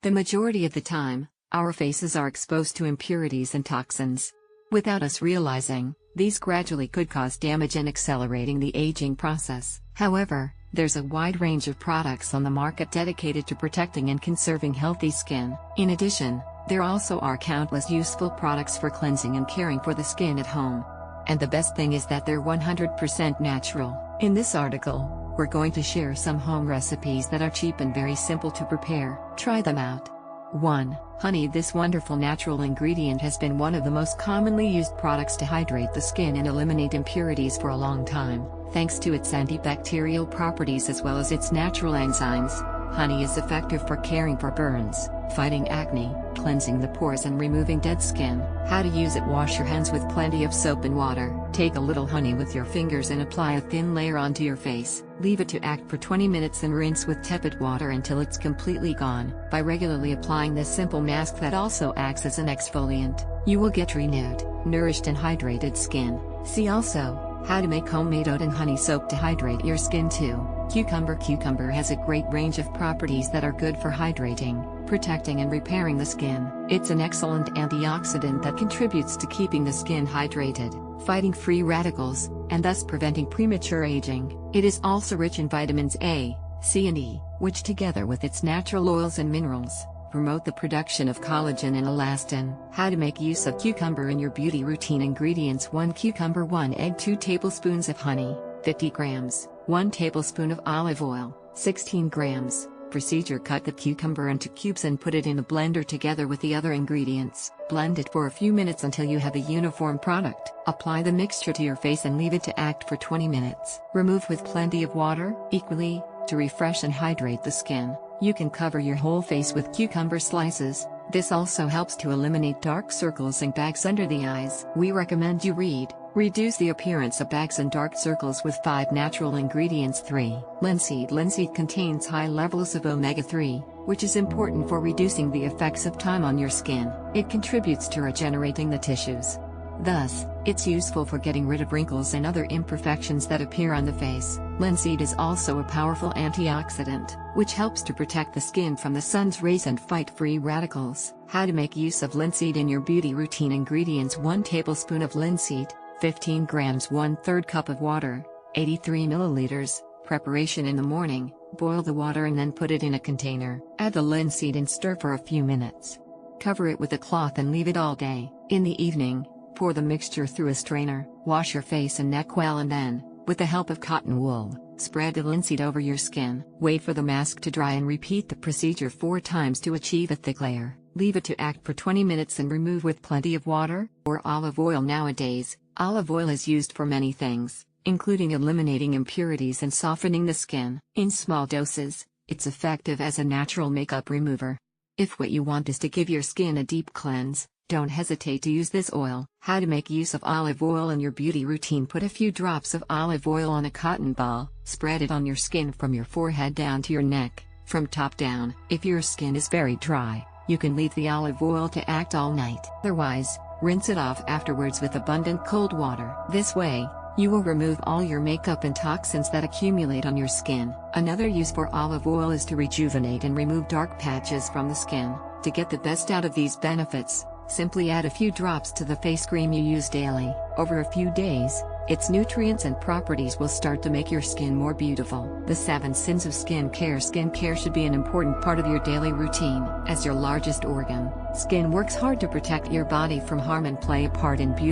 The majority of the time, our faces are exposed to impurities and toxins. Without us realizing, these gradually could cause damage and accelerating the aging process. However, there's a wide range of products on the market dedicated to protecting and conserving healthy skin. In addition, there also are countless useful products for cleansing and caring for the skin at home. And the best thing is that they're 100% natural. In this article, we're going to share some home recipes that are cheap and very simple to prepare. Try them out. 1. Honey. This wonderful natural ingredient has been one of the most commonly used products to hydrate the skin and eliminate impurities for a long time, thanks to its antibacterial properties as well as its natural enzymes. Honey is effective for caring for burns, fighting acne, cleansing the pores and removing dead skin. How to use it. Wash your hands with plenty of soap and water. Take a little honey with your fingers and apply a thin layer onto your face. Leave it to act for 20 minutes and rinse with tepid water until it's completely gone. By regularly applying this simple mask that also acts as an exfoliant, you will get renewed, nourished and hydrated skin. See also, how to make homemade oat and honey soap to hydrate your skin too. Cucumber. Cucumber has a great range of properties that are good for hydrating, protecting and repairing the skin. It's an excellent antioxidant that contributes to keeping the skin hydrated, fighting free radicals, and thus preventing premature aging. It is also rich in vitamins A, C and E, which together with its natural oils and minerals, promote the production of collagen and elastin. How to make use of cucumber in your beauty routine. Ingredients: 1 cucumber, 1 egg, 2 tablespoons of honey, 50 grams, 1 tablespoon of olive oil, 16 grams. Procedure: cut the cucumber into cubes and put it in a blender together with the other ingredients. Blend it for a few minutes until you have a uniform product. Apply the mixture to your face and leave it to act for 20 minutes. Remove with plenty of water, equally, to refresh and hydrate the skin. You can cover your whole face with cucumber slices. This also helps to eliminate dark circles and bags under the eyes. We recommend you reduce the appearance of bags and dark circles with 5 natural ingredients. 3. Linseed. Linseed contains high levels of omega-3, which is important for reducing the effects of time on your skin. It contributes to regenerating the tissues. Thus, it's useful for getting rid of wrinkles and other imperfections that appear on the face. Linseed is also a powerful antioxidant, which helps to protect the skin from the sun's rays and fight free radicals. How to make use of linseed in your beauty routine. Ingredients: 1 tablespoon of linseed, 15 grams, 1/3 cup of water, 83 milliliters. Preparation: in the morning, boil the water and then put it in a container. Add the linseed and stir for a few minutes. Cover it with a cloth and leave it all day. In the evening, pour the mixture through a strainer. Wash your face and neck well and then, with the help of cotton wool, spread the linseed over your skin. Wait for the mask to dry and repeat the procedure 4 times to achieve a thick layer. Leave it to act for 20 minutes and remove with plenty of water or olive oil. Nowadays, olive oil is used for many things, including eliminating impurities and softening the skin. In small doses, it's effective as a natural makeup remover. If what you want is to give your skin a deep cleanse, don't hesitate to use this oil. How to make use of olive oil in your beauty routine. Put a few drops of olive oil on a cotton ball. Spread it on your skin from your forehead down to your neck, from top down. If your skin is very dry, you can leave the olive oil to act all night. Otherwise, rinse it off afterwards with abundant cold water. This way, you will remove all your makeup and toxins that accumulate on your skin. Another use for olive oil is to rejuvenate and remove dark patches from the skin. To get the best out of these benefits, simply add a few drops to the face cream you use daily. Over a few days, its nutrients and properties will start to make your skin more beautiful. The 7 sins of skin care. Skin care should be an important part of your daily routine. As your largest organ, skin works hard to protect your body from harm and play a part in beauty.